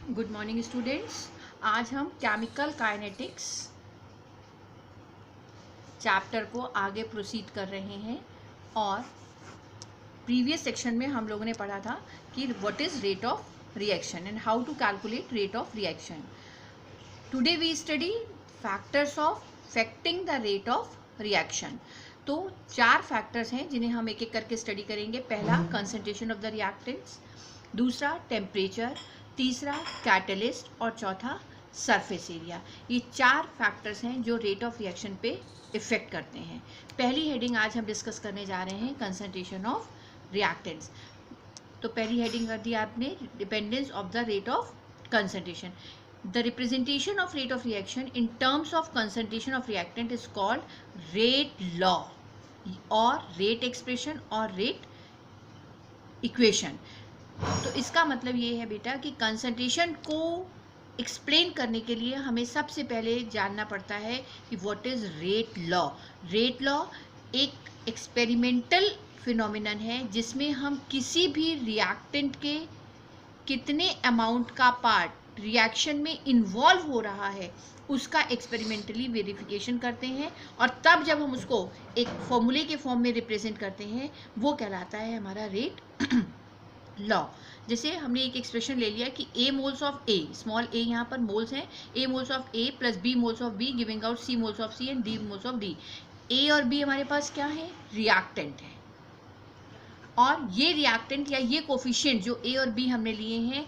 Good morning students. आज हम chemical kinetics chapter को आगे प्रोसीड कर रहे हैं और प्रीवियस सेक्शन में हम लोगों ने पढ़ा था कि what is rate of reaction and how to calculate rate of reaction. Today we study factors of affecting the rate of reaction. तो 4 फैक्टर्स हैं जिन्हें हम एक एक करके स्टडी करेंगे। पहला कंसंट्रेशन ऑफ द रिएक्टेंट्स, दूसरा टेम्परेचर, तीसरा कैटलिस्ट और चौथा सरफेस एरिया। ये 4 फैक्टर्स हैं जो रेट ऑफ रिएक्शन पे इफेक्ट करते हैं। पहली हेडिंग आज हम डिस्कस करने जा रहे हैं कंसंट्रेशन ऑफ रिएक्टेंट्स। तो पहली हेडिंग कर दी आपने, dependence of the rate of concentration. The representation of rate of reaction in terms of concentration of reactant is called rate law और rate expression और rate equation। तो इसका मतलब ये है बेटा कि कंसंट्रेशन को एक्सप्लेन करने के लिए हमें सबसे पहले जानना पड़ता है कि what is rate law. Rate law एक एक्सपेरिमेंटल फिनोमिनन है जिसमें हम किसी भी रिएक्टेंट के कितने अमाउंट का पार्ट रिएक्शन में इन्वॉल्व हो रहा है उसका एक्सपेरिमेंटली वेरिफिकेशन करते हैं और तब जब हम उसको एक फॉर्मूले के फॉर्म में रिप्रेजेंट करते हैं वो कहलाता है हमारा रेट लॉ। जैसे हमने एक एक्सप्रेशन ले लिया कि A moles of A, small a यहाँ पर मोल्स हैं, A moles of A plus B moles of B giving out C moles of C and D moles of D। A और B हमारे पास क्या है, रिएक्टेंट है और ये रिएक्टेंट या ये कोफिशिएंट जो A और B हमने लिए हैं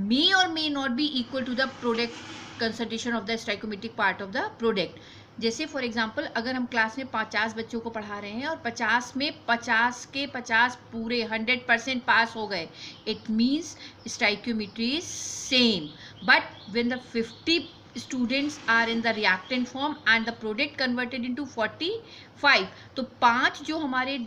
may or may not be equal to the product concentration of the stoichiometric part of the product। जैसे फॉर एग्जांपल अगर हम क्लास में 50 बच्चों को पढ़ा रहे हैं और 50 में 50 के 50 पूरे 100% पास हो गए, it means stoichiometry is same, but when the 50 students are in the reactant form and the product converted into 45, तो 5 जो हमारे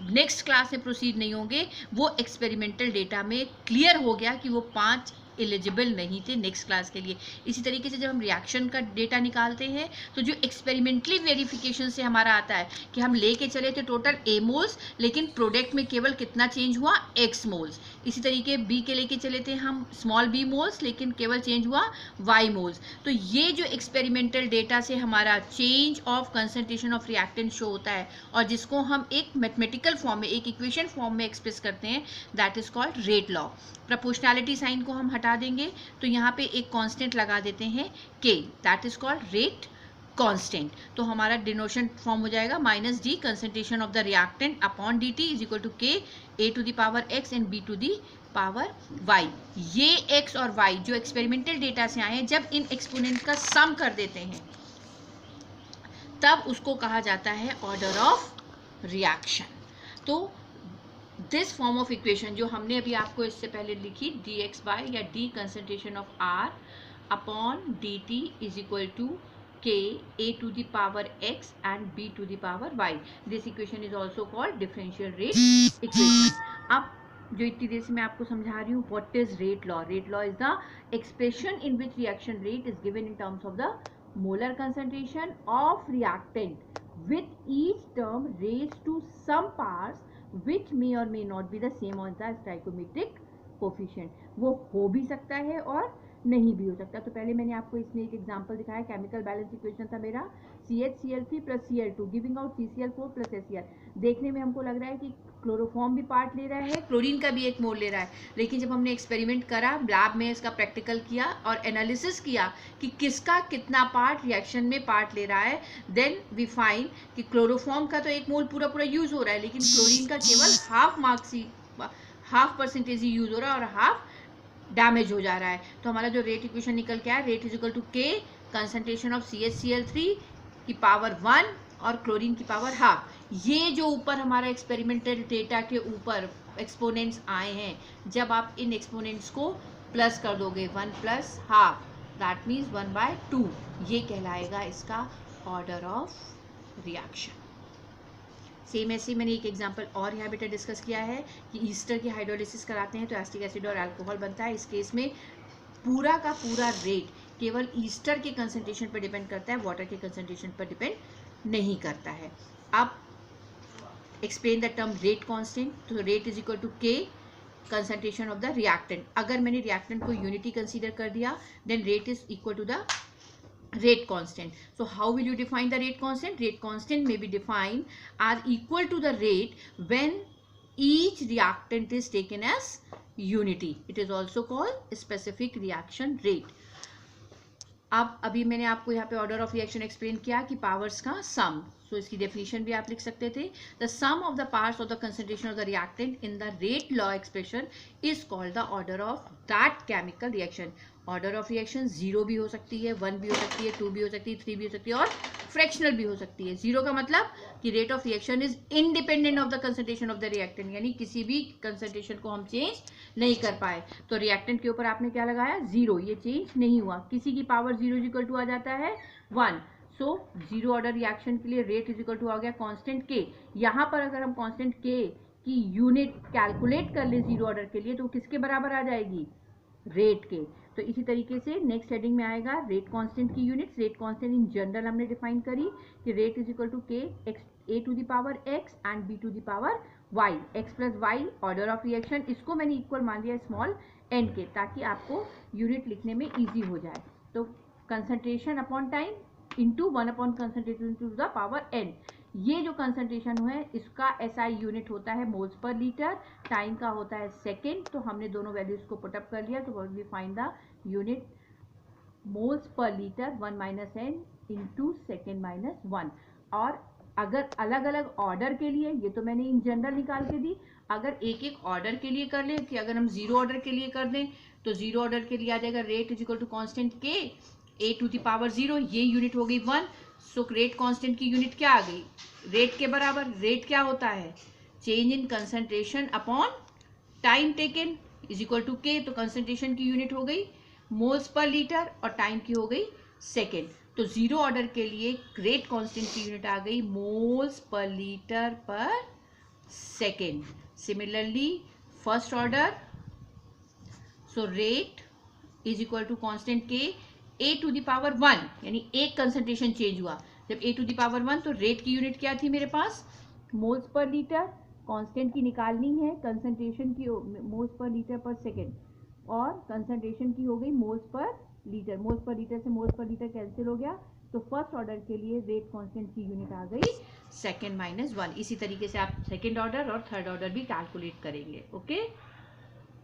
नेक्स्ट क्लास में प्रोसीड नहीं होंगे वो एक्सपेरिमेंटल डेटा में क्लियर हो गया कि वो 5 एलिजिबल नहीं थे नेक्स्ट क्लास के लिए। इसी तरीके से जब हम रिएक्शन का डेटा निकालते हैं तो जो एक्सपेरिमेंटली वेरिफिकेशन से हमारा आता है कि हम लेके चले थे टोटल A मोल्स लेकिन प्रोडक्ट में केवल कितना चेंज हुआ, X मोल्स। इसी तरीके B के लेके चले थे हम स्मॉल b मोल्स लेकिन केवल चेंज हुआ Y मोल्स। तो ये जो एक्सपेरिमेंटल डेटा से हमारा change of concentration of reactant show होता है और जिसको हम एक मैथमेटिकल फॉर्म में, एक इक्वेशन फॉर्म में एक्सप्रेस करते हैं, that is called rate law. Proportionality sign को हम हटा देंगे तो यहाँ पे एक कांस्टेंट लगा देते हैं K, that is called rate constant. तो हमारा डिनोशन फॉर्म हो जाएगा minus D concentration of the reactant upon dt is equal to K A to the power x and B to the power y। ये x और y जो experimental data से आए हैं, जब इन एक्सपोनेंट का सम कर देते हैं तब उसको कहा जाता है ऑर्डर ऑफ रिएक्शन। तो दिस फॉर्म ऑफ इक्वेशन जो हमने अभी आपको इससे पहले लिखी, dx बाय या d concentration of r upon dt is equal to K A to the power x and B to the power y। This equation is also called differential rate equation। अब जो इतनी देर से मैं आपको समझा रही हूँ, what is rate law? Rate law is the expression in which reaction rate is given in terms of the molar concentration of reactant with each term raised to some parts which may or may not be the same as the stoichiometric coefficient। वो हो भी सकता है और नहीं भी हो सकता। तो पहले मैंने आपको इसमें एक एग्जांपल दिखाया, केमिकल बैलेंस इक्वेशन था मेरा CH Cl3 plus Cl2 giving out CCl4 plus HCl। देखने में हमको लग रहा है कि क्लोरोफॉर्म भी पार्ट ले रहा है, क्लोरीन का भी एक मोल ले रहा है, लेकिन जब हमने एक्सपेरिमेंट करा, लैब में इसका प्रैक्टिकल किया और एनालिसिस किया कि किसका कितना पार्ट रिएक्शन में पार्ट ले रहा है, देन वी फाइंड कि क्लोरोफॉर्म का तो एक मोल पूरा पूरा यूज हो रहा है लेकिन क्लोरीन का केवल हाफ परसेंटेज ही यूज हो रहा है और हाफ डैमेज हो जा रहा है। तो हमारा जो रेट इक्वेशन निकल के आया, rate is equal to K concentration of CHCl3 की पावर 1 और क्लोरीन की पावर हाफ। ये जो ऊपर हमारा एक्सपेरिमेंटल डेटा के ऊपर एक्सपोनेंट्स आए हैं, जब आप इन एक्सपोनेंट्स को प्लस कर दोगे 1 प्लस हाफ, दैट मीन्स 1/2, ये कहलाएगा इसका ऑर्डर ऑफ रिएक्शन। सेम ऐसे मैंने एक एग्जांपल और यहाँ बेटा डिस्कस किया है कि ईस्टर की हाइड्रोलिसिस कराते हैं तो एसिटिक एसिड और अल्कोहल बनता है। इस केस में पूरा का पूरा रेट केवल ईस्टर के कंसंट्रेशन पर डिपेंड करता है, वाटर के कंसंट्रेशन पर डिपेंड नहीं करता है। अब explain the term rate constant. तो rate is equal to K concentration of the reactant. अगर मैंने रिएक्टेंट को यूनिटी कंसीडर कर दिया, then rate is equal to the rate constant. So how will you define the rate constant? Rate constant may be defined as equal to the rate when each reactant is taken as unity. It is also called specific reaction rate. अब अभी मैंने आपको यहाँ पे order of reaction explain किया कि powers का सम. सो इसकी डेफिनेशन भी आप लिख सकते थे. The sum of the parts of the concentration of the reactant in the rate law expression is called the order of that chemical reaction. Order of reaction 0 भी हो सकती है, 1 भी हो सकती है, 2 भी हो सकती है, 3 भी हो सकती है और फ्रैक्शनल भी हो सकती है. 0 का मतलब कि rate of reaction is independent of the concentration of the reactant, यानी किसी भी कंसंट्रेशन को हम चेंज नहीं कर पाए. तो रिएक्टेंट के ऊपर आपने क्या लगाया? 0. ये चेंज नहीं हुआ. किसी की पावर 0 इज इक्वल टू आ जाता है 1. सो 0 ऑर्डर रिएक्शन के लिए रेट इज इक्वल टू आ गया कांस्टेंट के. यहाँ पर अगर हम कांस्टेंट के की यूनिट कैलकुलेट कर ले 0 ऑर्डर के लिए तो किसके बराबर आ जाएगी? रेट के. तो इसी तरीके से नेक्स्ट हेडिंग में आएगा रेट कांस्टेंट की units. Rate constant in general हमने डिफाइन करी कि rate is equal to K A to the power X and B to the power Y. X plus Y order of reaction, इसको मैंने equal मान लिया small N के, ताकि आपको यूनिट लिखने में ईजी हो जाए. तो concentration upon time into 1 upon concentration to the power N. ये जो कंसंट्रेशन है इसका एसआई यूनिट होता है मोल्स पर लीटर, टाइम का होता है सेकेंड. तो हमने दोनों वैल्यूज को पुटअप कर लिया. तो we find the unit moles per litre 1 minus N into second minus 1. और अगर अलग अलग ऑर्डर के लिए, ये तो मैंने इन जनरल निकाल के दी, अगर एक एक ऑर्डर के लिए कर ले कि अगर हम 0 ऑर्डर के लिए कर दें तो 0 ऑर्डर के लिए आ जाएगा rate is equal to constant K A to the power 0. ये यूनिट हो गई 1. सो रेट कांस्टेंट की यूनिट क्या आ गई? रेट के बराबर. रेट क्या होता है? Change in concentration upon time taken is equal to K. तो कंसंट्रेशन की यूनिट हो गई मोल्स पर लीटर और टाइम की हो गई सेकेंड. तो 0 ऑर्डर के लिए रेट कांस्टेंट की यूनिट आ गई moles per litre per second. Similarly first order, so rate is equal to constant K A to the power 1, यानी एक कंसंट्रेशन चेंज हुआ. जब ए टू द पावर 1 तो रेट की यूनिट क्या थी मेरे पास? Moles per litre. कांस्टेंट की निकालनी है, कंसंट्रेशन की moles per litre per second, और कंसंट्रेशन की हो गई moles per litre. Moles per litre से मोल्स पर लीटर कैंसिल हो गया. तो फर्स्ट ऑर्डर के लिए रेट कांस्टेंट की यूनिट आ गई सेकेंड माइनस 1. इसी तरीके से आप सेकेंड ऑर्डर और थर्ड ऑर्डर भी कैलकुलेट करेंगे. ओके.